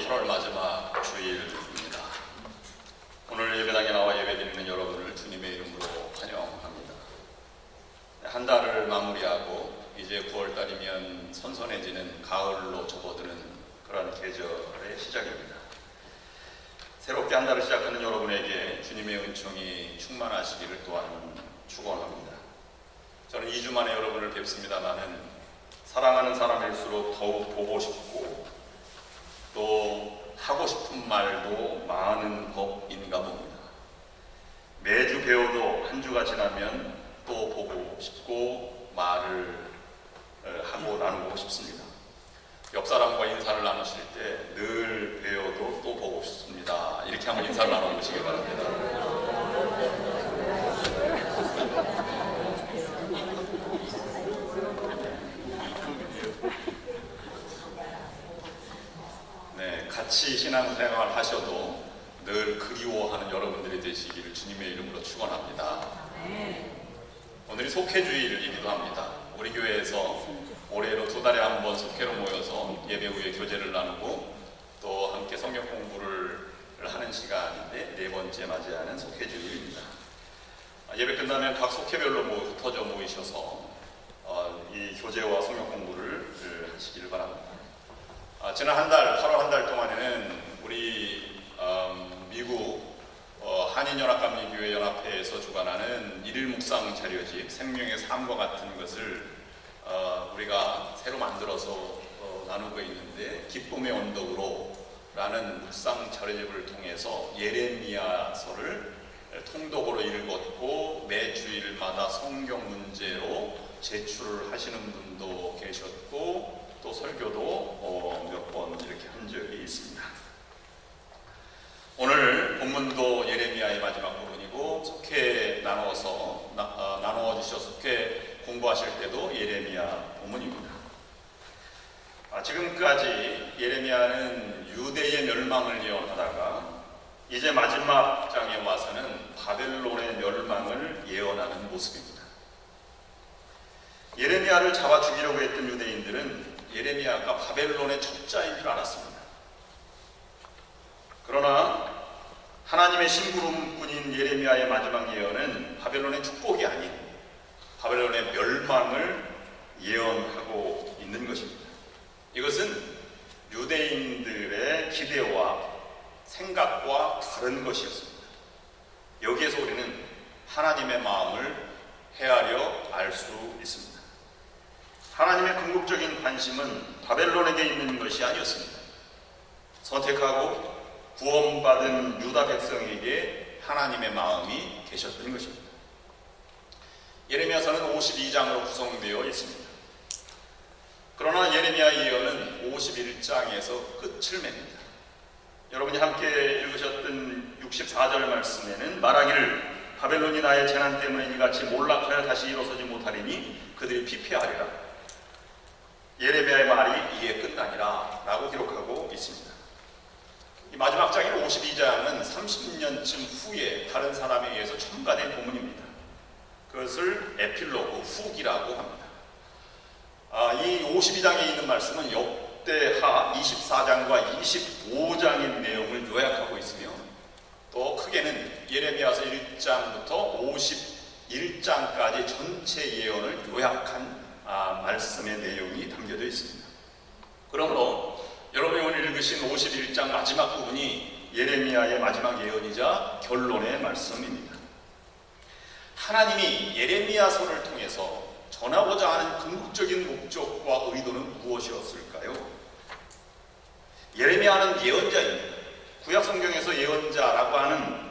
8월 마지막 주일입니다. 오늘 예배당에 나와 예배드리는 여러분을 주님의 이름으로 환영합니다. 한 달을 마무리하고 이제 9월달이면 선선해지는 가을로 접어드는 그런 계절의 시작입니다. 새롭게 한 달을 시작하는 여러분에게 주님의 은총이 충만하시기를 또한 축원합니다. 저는 2주 만에 여러분을 뵙습니다마는 사랑하는 사람일수록 더욱 보고 싶고 또 하고 싶은 말도 많은 법인가 봅니다. 매주 배워도 한 주가 지나면 또 보고 싶고 말을 하고 나누고 싶습니다. 옆 사람과 인사를 나누실 때 늘 배워도 또 보고 싶습니다. 이렇게 한번 인사를 나눠보시기 바랍니다. 같이 신앙생활 하셔도 늘 그리워하는 여러분들이 되시기를 주님의 이름으로 축원합니다. 오늘이 속회주일이기도 합니다. 우리 교회에서 올해로 2달에 한 번 속회로 모여서 예배 후에 교제를 나누고 또 함께 성경 공부를 하는 시간인데 4번째 맞이하는 속회주일입니다. 예배 끝나면 각 속회별로 흩어져 모이셔서 이 교제와 성경 공부를 하시기를 바랍니다. 지난 한 달, 8월 한 달 동안에는 우리 미국 한인연합감리교회 연합회에서 주관하는 일일 묵상 자료집 생명의 삶과 같은 것을 우리가 새로 만들어서 나누고 있는데 기쁨의 언덕으로 라는 묵상 자료집을 통해서 예레미야서를 통독으로 읽었고 매 주일마다 성경 문제로 제출을 하시는 분도 계셨고 또 설교도 몇 번 이렇게 한 적이 있습니다. 오늘 본문도 예레미야의 마지막 부분이고 속회 나누어 주셔서 속회 공부하실 때도 예레미야 본문입니다. 지금까지 예레미야는 유대의 멸망을 예언하다가 이제 마지막 장에 와서는 바벨론의 멸망을 예언하는 모습입니다. 예레미야를 잡아 죽이려고 했던 유대인들은 예레미야가 바벨론의 적자인 줄 알았습니다. 그러나 하나님의 심부름꾼인 예레미야의 마지막 예언은 바벨론의 축복이 아닌 바벨론의 멸망을 예언하고 있는 것입니다. 이것은 유대인들의 기대와 생각과 다른 것이었습니다. 여기에서 우리는 하나님의 마음을 헤아려 알 수 있습니다. 하나님의 궁극적인 관심은 바벨론에게 있는 것이 아니었습니다. 선택하고 구원받은 유다 백성에게 하나님의 마음이 계셨던 것입니다. 예레미야서는 52장으로 구성되어 있습니다. 그러나 예레미야 예언은 51장에서 끝을 맺습니다. 여러분이 함께 읽으셨던 64절 말씀에는 말하기를 바벨론이 나의 재난 때문에 이같이 몰락하여 다시 일어서지 못하리니 그들이 피폐하리라. 예레미야의 말이 이에 끝나니라 라고 기록하고 있습니다. 이 마지막 장인 52장은 30년쯤 후에 다른 사람에 의해서 첨가된 본문입니다. 그것을 에필로그, 후기라고 합니다. 이 52장에 있는 말씀은 역대하 24장과 25장의 내용을 요약하고 있으며 또 크게는 예레미야서 1장부터 51장까지 전체 예언을 요약한 말씀의 내용이 담겨져 있습니다. 그러므로 여러분이 오늘 읽으신 51장 마지막 부분이 예레미야의 마지막 예언이자 결론의 말씀입니다. 하나님이 예레미야서를 통해서 전하고자 하는 궁극적인 목적과 의도는 무엇이었을까요? 예레미야는 예언자입니다. 구약성경에서 예언자라고 하는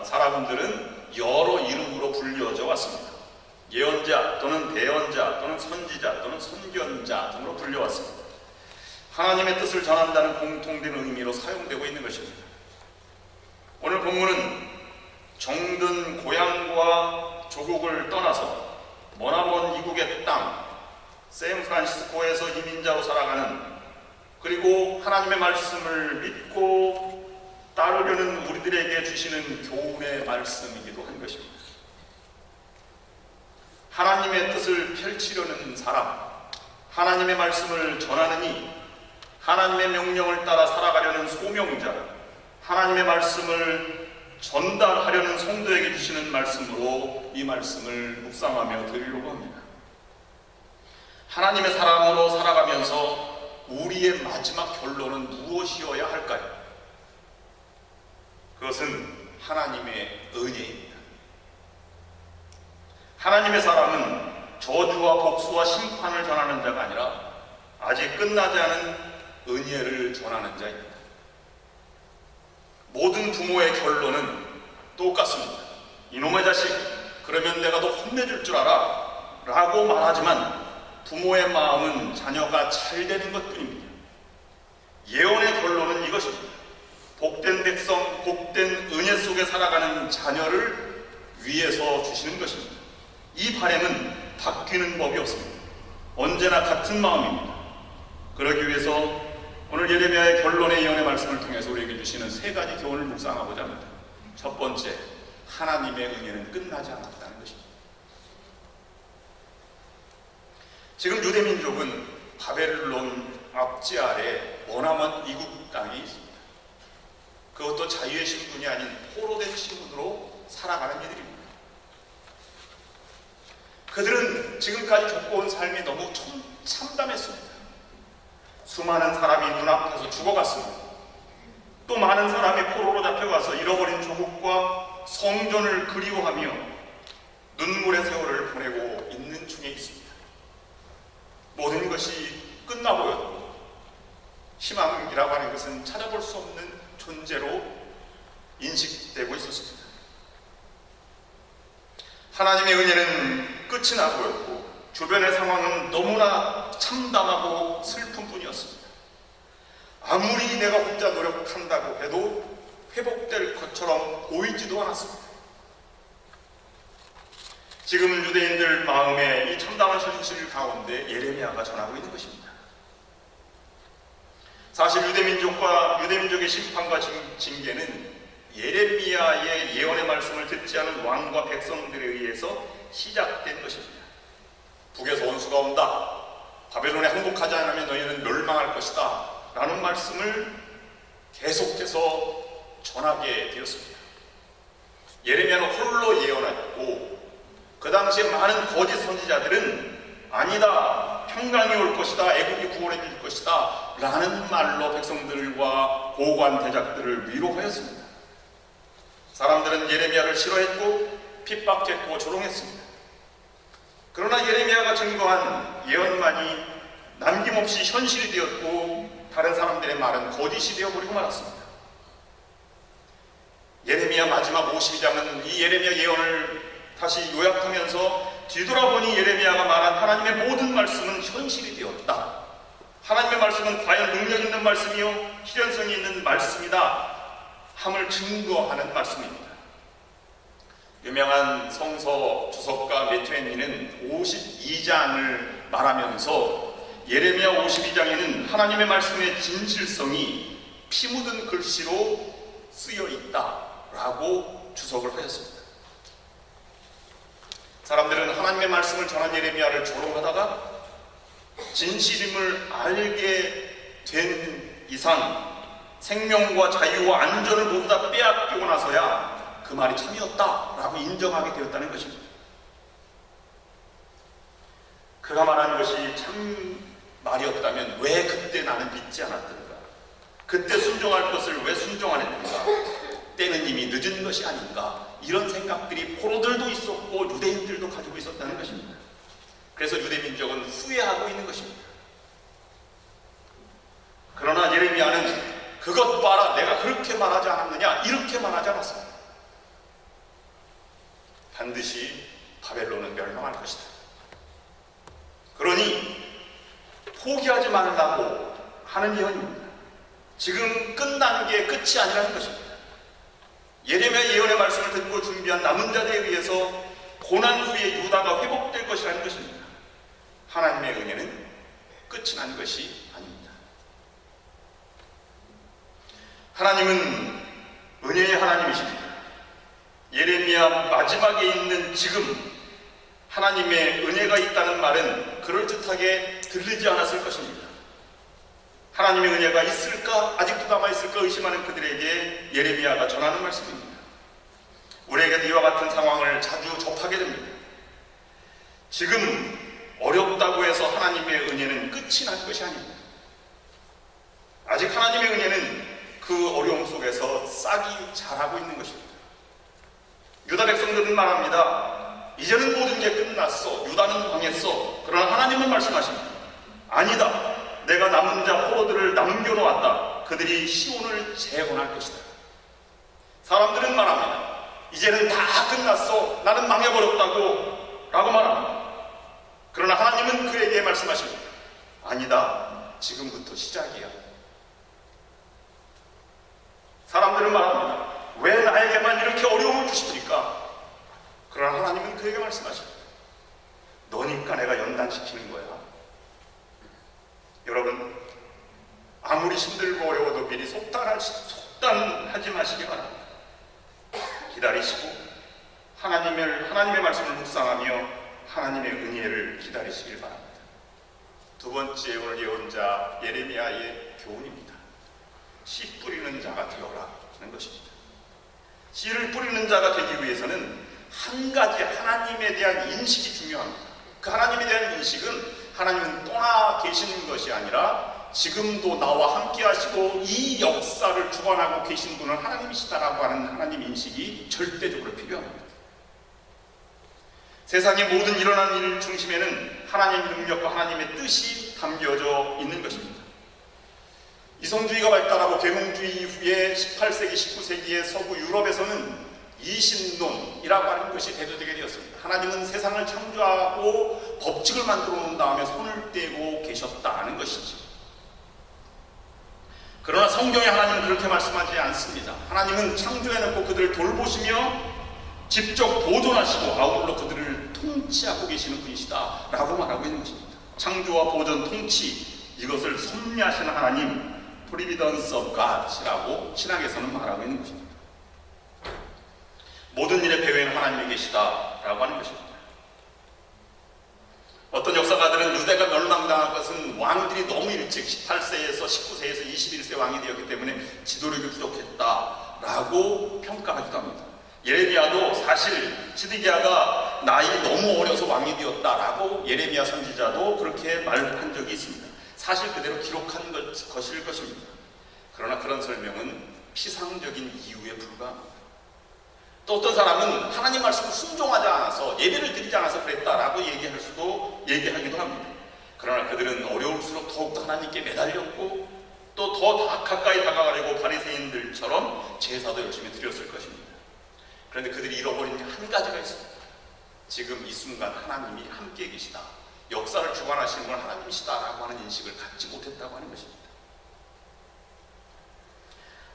사람들은 여러 이름으로 불려져 왔습니다. 예언자 또는 대언자 또는 선지자 또는 선견자 등으로 불려왔습니다. 하나님의 뜻을 전한다는 공통된 의미로 사용되고 있는 것입니다. 오늘 본문은 정든 고향과 조국을 떠나서 머나먼 이국의 땅 샌프란시스코에서 이민자로 살아가는 그리고 하나님의 말씀을 믿고 따르려는 우리들에게 주시는 교훈의 말씀이기도 한 것입니다. 하나님의 뜻을 펼치려는 사람, 하나님의 말씀을 전하느니 하나님의 명령을 따라 살아가려는 소명자, 하나님의 말씀을 전달하려는 성도에게 주시는 말씀으로 이 말씀을 묵상하며 드리려고 합니다. 하나님의 사랑으로 살아가면서 우리의 마지막 결론은 무엇이어야 할까요? 그것은 하나님의 은혜입니다. 하나님의 사람은 저주와 복수와 심판을 전하는 자가 아니라 아직 끝나지 않은 은혜를 전하는 자입니다. 모든 부모의 결론은 똑같습니다. 이놈의 자식, 그러면 내가 너 혼내줄 줄 알아 라고 말하지만 부모의 마음은 자녀가 잘 되는 것뿐입니다. 예언의 결론은 이것입니다. 복된 백성, 복된 은혜 속에 살아가는 자녀를 위해서 주시는 것입니다. 이 바람은 바뀌는 법이 없습니다. 언제나 같은 마음입니다. 그러기 위해서 오늘 예레미야의 결론의 예언의 말씀을 통해서 우리에게 주시는 세 가지 교훈을 묵상하고자 합니다. 첫 번째, 하나님의 은혜는 끝나지 않았다는 것입니다. 지금 유대민족은 바벨론 압제 아래 머나먼 이국 땅에 있습니다. 그것도 자유의 신분이 아닌 포로된 신분으로 살아가는 이들입니다. 그들은 지금까지 겪어온 삶이 너무 참담했습니다. 수많은 사람이 눈앞에서 죽어갔습니다. 또 많은 사람이 포로로 잡혀가서 잃어버린 조국과 성전을 그리워하며 눈물의 세월을 보내고 있는 중에 있습니다. 모든 것이 끝나 보였고 희망이라고 하는 것은 찾아볼 수 없는 존재로 인식되고 있었습니다. 하나님의 은혜는 끝이 나 보였고 주변의 상황은 너무나 참담하고 슬픈 뿐이었습니다. 아무리 내가 혼자 노력한다고 해도 회복될 것처럼 보이지도 않았습니다. 지금 유대인들 마음에 이 참담한 현실 가운데 예레미야가 전하고 있는 것입니다. 사실 유대민족의 심판과 징계는 예레미야의 예언의 말씀을 듣지 않은 왕과 백성들에 의해서 시작된 것입니다. 북에서 원수가 온다. 바벨론에 항복하지 않으면 너희는 멸망할 것이다. 라는 말씀을 계속해서 전하게 되었습니다. 예레미야는 홀로 예언했고 그 당시에 많은 거짓 선지자들은 아니다. 평강이 올 것이다. 애국이 구원해 줄 것이다. 라는 말로 백성들과 고관 대작들을 위로하였습니다. 사람들은 예레미야를 싫어했고 핍박했고 조롱했습니다. 그러나 예레미야가 증거한 예언만이 남김없이 현실이 되었고 다른 사람들의 말은 거짓이 되어버리고 말았습니다. 예레미야 마지막 52장은 이 예레미야 예언을 다시 요약하면서 뒤돌아보니 예레미야가 말한 하나님의 모든 말씀은 현실이 되었다. 하나님의 말씀은 과연 능력 있는 말씀이요 실현성이 있는 말씀이다 함을 증거하는 말씀입니다. 유명한 성서 주석가 메트웬니는 52장을 말하면서 예레미야 52장에는 하나님의 말씀의 진실성이 피 묻은 글씨로 쓰여 있다라고 주석을 하였습니다. 사람들은 하나님의 말씀을 전한 예레미야를 조롱하다가 진실임을 알게 된 이상 생명과 자유와 안전을 모두 다 빼앗기고 나서야 그 말이 참이었다라고 인정하게 되었다는 것입니다. 그가 말한 것이 참 말이었다면 왜 그때 나는 믿지 않았던가? 그때 순종할 것을 왜 순종 안 했는가? 때는 이미 늦은 것이 아닌가? 이런 생각들이 포로들도 있었고 유대인들도 가지고 있었다는 것입니다. 그래서 유대민족은 후회하고 있는 것입니다. 그러나 예레미야는 그것 봐라, 내가 그렇게 말하지 않았느냐, 이렇게 말하지 않았습니다. 반드시 바벨론은 멸망할 것이다. 그러니 포기하지 말라고 하는 예언입니다. 지금 끝난 게 끝이 아니라는 것입니다. 예레미야 예언의 말씀을 듣고 준비한 남은 자들에 의해서 고난 후에 유다가 회복될 것이라는 것입니다. 하나님의 은혜는 끝이 난 것이 아닙니다. 하나님은 은혜의 하나님이십니다. 예레미야 마지막에 있는 지금 하나님의 은혜가 있다는 말은 그럴듯하게 들리지 않았을 것입니다. 하나님의 은혜가 있을까, 아직도 남아있을까 의심하는 그들에게 예레미야가 전하는 말씀입니다. 우리에게도 이와 같은 상황을 자주 접하게 됩니다. 지금 어렵다고 해서 하나님의 은혜는 끝이 난 것이 아닙니다. 아직 하나님의 은혜는 그 어려움 속에서 싹이 자라고 있는 것입니다. 유다 백성들은 말합니다. 이제는 모든 게 끝났어. 유다는 망했어. 그러나 하나님은 말씀하십니다. 아니다. 내가 남은 자 포로들을 남겨놓았다. 그들이 시온을 재건할 것이다. 사람들은 말합니다. 이제는 다 끝났어. 나는 망해버렸다고 라고 말합니다. 그러나 하나님은 그에게 말씀하십니다. 아니다. 지금부터 시작이야. 사람들은 말합니다. 왜 나에게만 이렇게 어려움을 주십니까? 그러나 하나님은 그에게 말씀하십니다. 너니까 내가 연단시키는 거야. 여러분, 아무리 힘들고 어려워도 미리 속단하지 마시기 바랍니다. 기다리시고 하나님의 말씀을 묵상하며 하나님의 은혜를 기다리시길 바랍니다. 두 번째 오늘 예언자 예레미야의 교훈입니다. 씨 뿌리는 자가 되어라 하는 것입니다. 씨를 뿌리는 자가 되기 위해서는 한 가지 하나님에 대한 인식이 중요합니다. 그 하나님에 대한 인식은 하나님은 떠나 계시는 것이 아니라 지금도 나와 함께 하시고 이 역사를 주관하고 계신 분은 하나님이시다라고 하는 하나님 인식이 절대적으로 필요합니다. 세상의 모든 일어나는 일 중심에는 하나님의 능력과 하나님의 뜻이 담겨져 있는 것입니다. 이성주의가 발달하고 계몽주의 이후에 18세기, 19세기의 서구 유럽에서는 이신론이라고 하는 것이 대두되게 되었습니다. 하나님은 세상을 창조하고 법칙을 만들어 놓은 다음에 손을 떼고 계셨다는 것이죠. 그러나 성경에 하나님은 그렇게 말씀하지 않습니다. 하나님은 창조해놓고 그들을 돌보시며 직접 보존하시고 아울러 그들을 통치하고 계시는 분이시다 라고 말하고 있는 것입니다. 창조와 보존, 통치, 이것을 섭리하시는 하나님, Providence of God이라고 신학에서는 말하고 있는 것입니다. 모든 일의 배후에는 하나님이 계시다라고 하는 것입니다. 어떤 역사가들은 유대가 멸망당한 것은 왕들이 너무 일찍 18세에서 19세에서 21세 왕이 되었기 때문에 지도력이 부족했다라고 평가하기도 합니다. 예레미야도 사실 시드기야가 나이 너무 어려서 왕이 되었다라고 예레미야 선지자도 그렇게 말한 적이 있습니다. 사실 그대로 기록한 것일 것입니다. 그러나 그런 설명은 피상적인 이유에 불과합니다. 또 어떤 사람은 하나님 말씀을 순종하지 않아서 예배를 드리지 않아서 그랬다라고 얘기하기도 합니다. 그러나 그들은 어려울수록 더욱더 하나님께 매달렸고 또 더 가까이 다가가려고 바리새인들처럼 제사도 열심히 드렸을 것입니다. 그런데 그들이 잃어버린 한 가지가 있습니다. 지금 이 순간 하나님이 함께 계시다. 역사를 주관하시는 건 하나님이시다라고 하는 인식을 갖지 못했다고 하는 것입니다.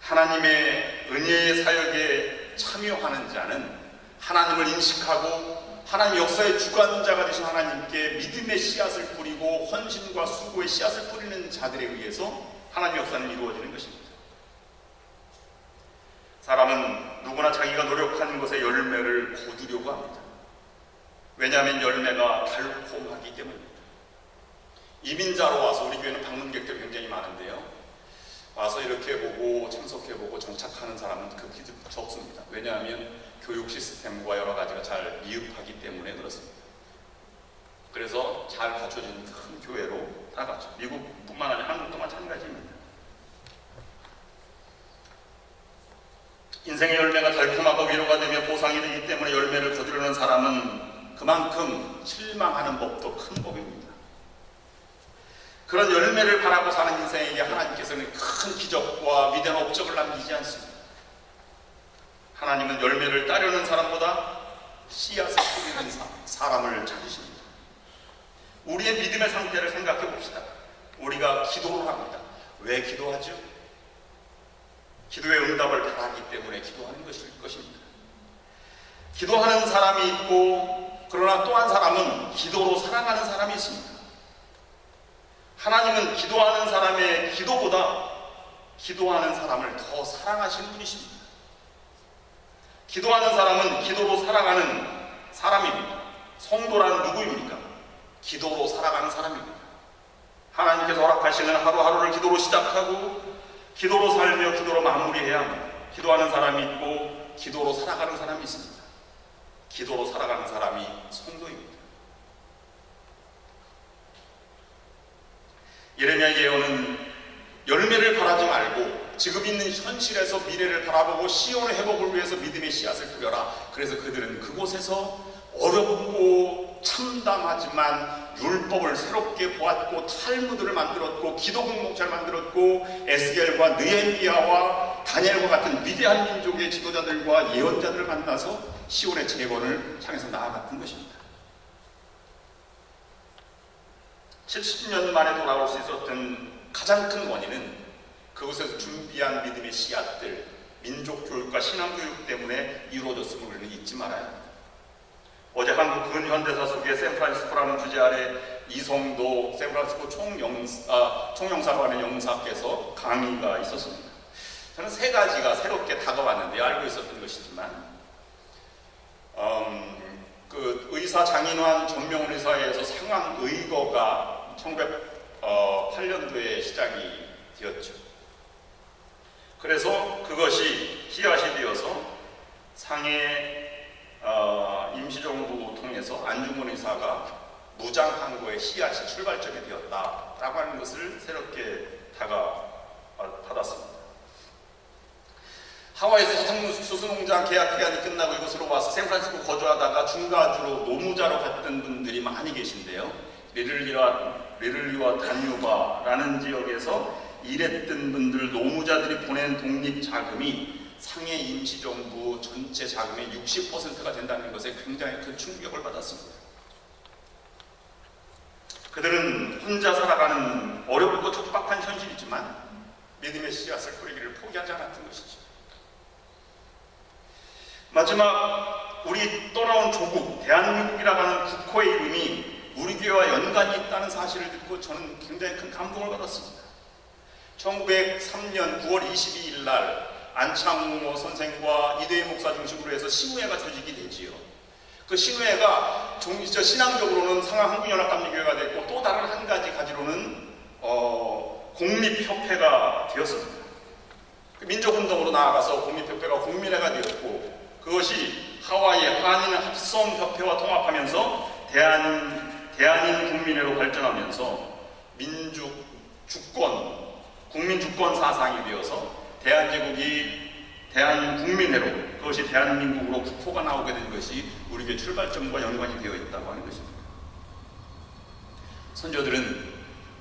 하나님의 은혜의 사역에 참여하는 자는 하나님을 인식하고 하나님 역사의 주관자가 되신 하나님께 믿음의 씨앗을 뿌리고 헌신과 수고의 씨앗을 뿌리는 자들에 의해서 하나님 역사는 이루어지는 것입니다. 사람은 누구나 자기가 노력하는 것의 열매를 거두려고 합니다. 왜냐하면 열매가 달콤하기 때문입니다. 이민자로 와서 우리 교회는 방문객들이 굉장히 많은데요. 와서 이렇게 보고 참석해보고 정착하는 사람은 극히 적습니다. 왜냐하면 교육 시스템과 여러 가지가 잘 미흡하기 때문에 그렇습니다. 그래서 잘 갖춰진 큰 교회로 나가죠. 미국뿐만 아니라 한국도 마찬가지입니다. 인생의 열매가 달콤하고 위로가 되며 보상이 되기 때문에 열매를 거두려는 사람은 그만큼 실망하는 법도 큰 법입니다. 그런 열매를 바라고 사는 인생에게 하나님께서는 큰 기적과 위대한 업적을 남기지 않습니다. 하나님은 열매를 따려는 사람보다 씨앗을 뿌리는 사람을 찾으십니다. 우리의 믿음의 상태를 생각해 봅시다. 우리가 기도를 합니다. 왜 기도하죠? 기도의 응답을 바라기 때문에 기도하는 것일 것입니다. 기도하는 사람이 있고 그러나 또 한 사람은 기도로 사랑하는 사람이 있습니다. 하나님은 기도하는 사람의 기도보다 기도하는 사람을 더 사랑하시는 분이십니다. 기도하는 사람은 기도로 살아가는 사람입니다. 성도란 누구입니까? 기도로 살아가는 사람입니다. 하나님께서 허락하시는 하루하루를 기도로 시작하고 기도로 살며 기도로 마무리해야 합니다. 기도하는 사람이 있고 기도로 살아가는 사람이 있습니다. 기도로 살아가는 사람이 성도입니다. 예레미야 예언은 열매를 바라지 말고 지금 있는 현실에서 미래를 바라보고 시온의 회복을 위해서 믿음의 씨앗을 뿌려라. 그래서 그들은 그곳에서 어렵고 참담하지만 율법을 새롭게 보았고 탈무드를 만들었고 기도 공동체를 만들었고 에스겔과 느헤미야와 다니엘과 같은 위대한 민족의 지도자들과 예언자들을 만나서 시온의 재건을 향해서 나아갔던 것입니다. 70년 만에 돌아올 수 있었던 가장 큰 원인은 그곳에서 준비한 믿음의 씨앗들, 민족 교육과 신앙 교육 때문에 이루어졌음을 우리는 잊지 말아야 합니다. 어제 한국 근현대사 속에 샌프란시스코라는 주제 아래 이성도 샌프란시스코 총영사관의 영사께서 강의가 있었습니다. 저는 세 가지가 새롭게 다가왔는데 알고 있었던 것이지만 그 의사 장인환 전명훈 의사에서 상황의거가 1908년도에 시작이 되었죠. 그래서 그것이 씨앗이 되어서 상해 임시정부 통해서 안중근 의사가 무장항거의 씨앗이 출발점이 되었다라고 하는 것을 새롭게 받았습니다. 하와이에서 수수농장 계약 기간이 끝나고 이곳으로 와서 샌프란시스코 거주하다가 중가주로 노무자로 갔던 분들이 많이 계신데요. 리를리와 다뉴바라는 지역에서 일했던 분들, 노무자들이 보낸 독립자금이 상해 임시정부 전체 자금의 60%가 된다는 것에 굉장히 큰 충격을 받았습니다. 그들은 혼자 살아가는 어렵고 척박한 현실이지만 믿음의 씨앗을 뿌리기를 포기하지 않았던 것이죠. 마지막 우리 떠나온 조국 대한민국이라고 하는 국호의 이름이 우리 교회와 연관이 있다는 사실을 듣고 저는 굉장히 큰 감동을 받았습니다. 1903년 9월 22일 날 안창호 선생과 이대희 목사 중심으로 해서 신우회가 조직이 되지요. 그 신우회가 신앙적으로는 상하한국연합감리교회가 됐고 또 다른 한 가지 가지로는 공립협회가 되었습니다. 민족운동으로 나아가서 공립협회가 국민회가 되었고 그것이 하와이 한인 합성협회와 통합하면서 대한인 국민회로 발전하면서 국민주권 사상이 되어서 대한제국이 대한국민회로 그것이 대한민국으로 국호가 나오게 된 것이 우리 교회 출발점과 연관이 되어 있다고 하는 것입니다. 선조들은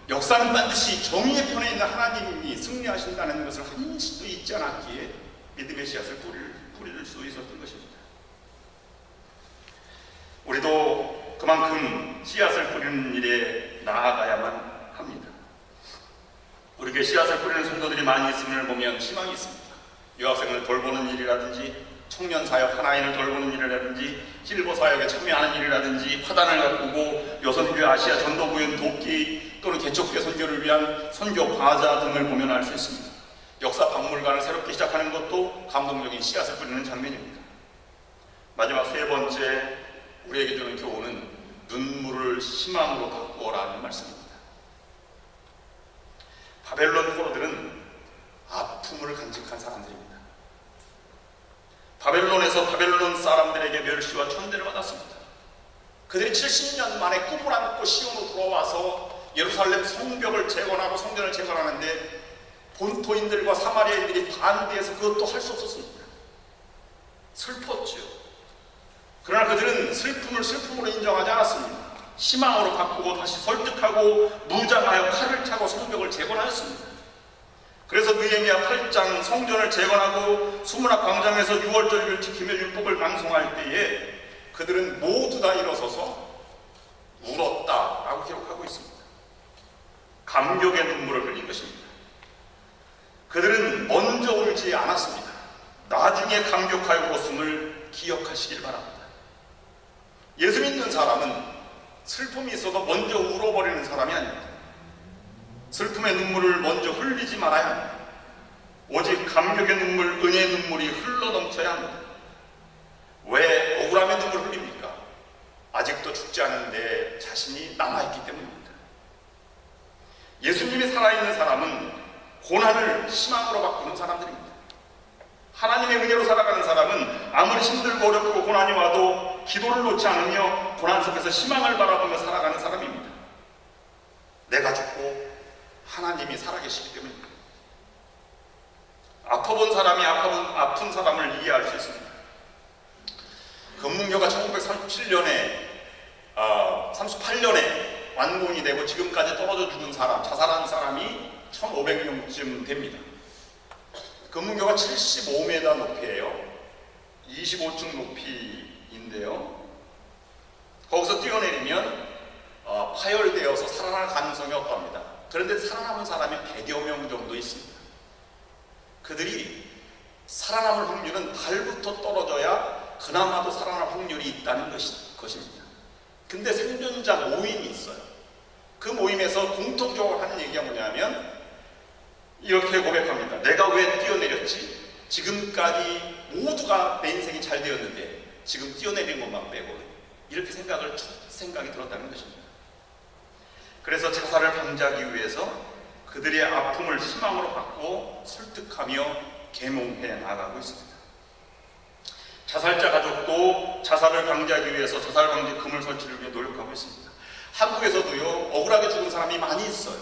역사는 반드시 정의의 편에 있는 하나님이 승리하신다는 것을 한시도 잊지 않았기에 믿음의 씨앗을 뿌릴 수 있었던 것입니다. 우리도 그만큼 씨앗을 뿌리는 일에 나아가야만 합니다. 우리 교회 씨앗을 뿌리는 성도들이 많이 있음을 보면 희망이 있습니다. 유학생을 돌보는 일이라든지 청년사역 하나인을 돌보는 일이라든지 실버사역에 참여하는 일이라든지 화단을 가꾸고 여선교회 아시아 전도부연 돕기 또는 개척교회 선교를 위한 선교 과자 등을 보면 알 수 있습니다. 역사 박물관을 새롭게 시작하는 것도 감동적인 씨앗을 뿌리는 장면입니다. 마지막 세 번째 우리에게 주는 교훈은 눈물을 희망으로 바꾸어라는 말씀입니다. 바벨론 포로들은 아픔을 간직한 사람들입니다. 바벨론에서 바벨론 사람들에게 멸시와 천대를 받았습니다. 그들이 70년 만에 꿈을 안고 시온으로 돌아와서 예루살렘 성벽을 재건하고 성전을 재건하는데 본토인들과 사마리아인들이 반대해서 그것도 할 수 없었습니다. 슬펐죠. 그러나 그들은 슬픔을 슬픔으로 인정하지 않았습니다. 희망으로 바꾸고 다시 설득하고 무장하여 칼을 차고 성벽을 재건하였습니다. 그래서 느헤미야 8장 성전을 재건하고 수문학 광장에서 6월절기를 지키며 율법을 방송할 때에 그들은 모두 다 일어서서 울었다라고 기록하고 있습니다. 감격의 눈물을 흘린 것입니다. 그들은 먼저 울지 않았습니다. 나중에 감격하여 울었음을 기억하시길 바랍니다. 예수 믿는 사람은 슬픔이 있어도 먼저 울어버리는 사람이 아닙니다. 슬픔의 눈물을 먼저 흘리지 말아야 합니다. 오직 감격의 눈물, 은혜의 눈물이 흘러넘쳐야 합니다. 왜 억울함의 눈물을 흘립니까? 아직도 죽지 않은 내 자신이 남아있기 때문입니다. 예수님이 살아있는 사람은 고난을 희망으로 바꾸는 사람들입니다. 하나님의 은혜로 살아가는 사람은 아무리 힘들고 어렵고 고난이 와도 기도를 놓지 않으며 고난 속에서 희망을 바라보며 살아가는 사람입니다. 내가 죽고 하나님이 살아계시기 때문입니다. 아파본 사람이 아픈 사람을 이해할 수 있습니다. 금문교가 38년에 완공이 되고 지금까지 떨어져 죽은 사람, 자살한 사람이 1500명쯤 됩니다. 금문교가 75m 높이에요. 25층 높이인데요. 거기서 뛰어내리면 파열되어서 살아날 가능성이 없답니다. 그런데 살아남은 사람이 100여 명 정도 있습니다. 그들이 살아남을 확률은 달부터 떨어져야 그나마도 살아날 확률이 있다는 것입니다. 근데 생존자 모임이 있어요. 그 모임에서 공통적으로 하는 얘기가 뭐냐면 이렇게 고백합니다. 내가 왜 뛰어내렸지? 지금까지 모두가 내 인생이 잘 되었는데 지금 뛰어내린 것만 빼고 이렇게 생각이 들었다는 것입니다. 그래서 자살을 방지하기 위해서 그들의 아픔을 희망으로 바꾸어 설득하며 계몽해 나가고 있습니다. 자살자 가족도 자살을 방지하기 위해서 자살 방지 금을 설치를 위해 노력하고 있습니다. 한국에서도요, 억울하게 죽은 사람이 많이 있어요.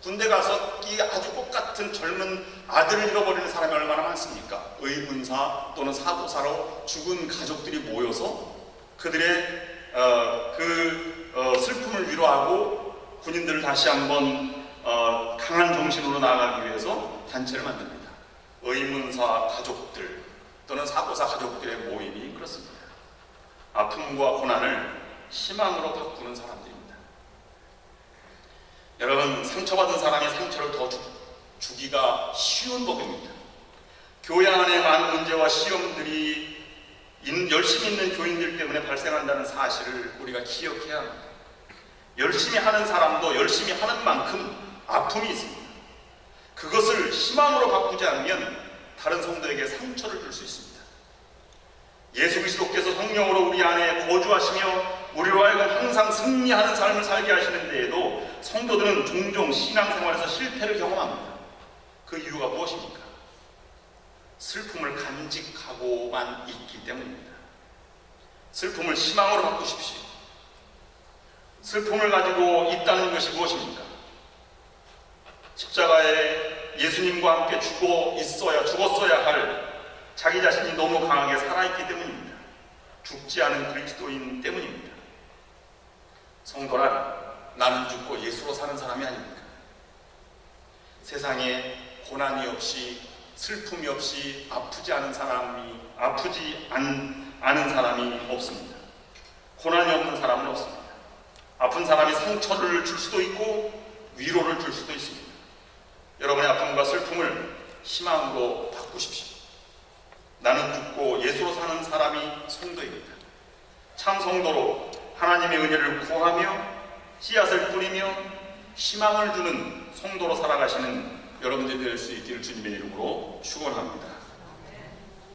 군대 가서 이 아주 똑같은 젊은 아들을 잃어버리는 사람이 얼마나 많습니까? 의문사 또는 사고사로 죽은 가족들이 모여서 그들의 슬픔을 위로하고 군인들을 다시 한번 강한 정신으로 나아가기 위해서 단체를 만듭니다. 의문사 가족들 또는 사고사 가족들의 모임이 그렇습니다. 아픔과 고난을 희망으로 바꾸는 사람들입니다. 여러분, 상처받은 사람이 상처를 더 주기가 쉬운 법입니다. 교회 안에 많은 문제와 시험들이 열심히 있는 교인들 때문에 발생한다는 사실을 우리가 기억해야 합니다. 열심히 하는 사람도 열심히 하는 만큼 아픔이 있습니다. 그것을 희망으로 바꾸지 않으면 다른 성도에게 상처를 줄 수 있습니다. 예수 그리스도께서 성령으로 우리 안에 거주하시며 우리로 하여금 항상 승리하는 삶을 살게 하시는 데에도 성도들은 종종 신앙생활에서 실패를 경험합니다. 그 이유가 무엇입니까? 슬픔을 간직하고만 있기 때문입니다. 슬픔을 희망으로 바꾸십시오. 슬픔을 가지고 있다는 것이 무엇입니까? 십자가에 예수님과 함께 죽었어야 할 자기 자신이 너무 강하게 살아있기 때문입니다. 죽지 않은 그리스도인 때문입니다. 성도란 나는 죽고 예수로 사는 사람이 아닙니까? 세상에 고난이 없이 슬픔이 없이 아프지 않은 사람이 없습니다. 고난이 없는 사람은 없습니다. 아픈 사람이 상처를 줄 수도 있고 위로를 줄 수도 있습니다. 여러분의 아픔과 슬픔을 희망으로 바꾸십시오. 나는 죽고 예수로 사는 사람이 성도입니다. 참 성도로 하나님의 은혜를 구하며 씨앗을 뿌리며 희망을 주는 성도로 살아가시는 여러분들이 될 수 있기를 주님의 이름으로 축원합니다.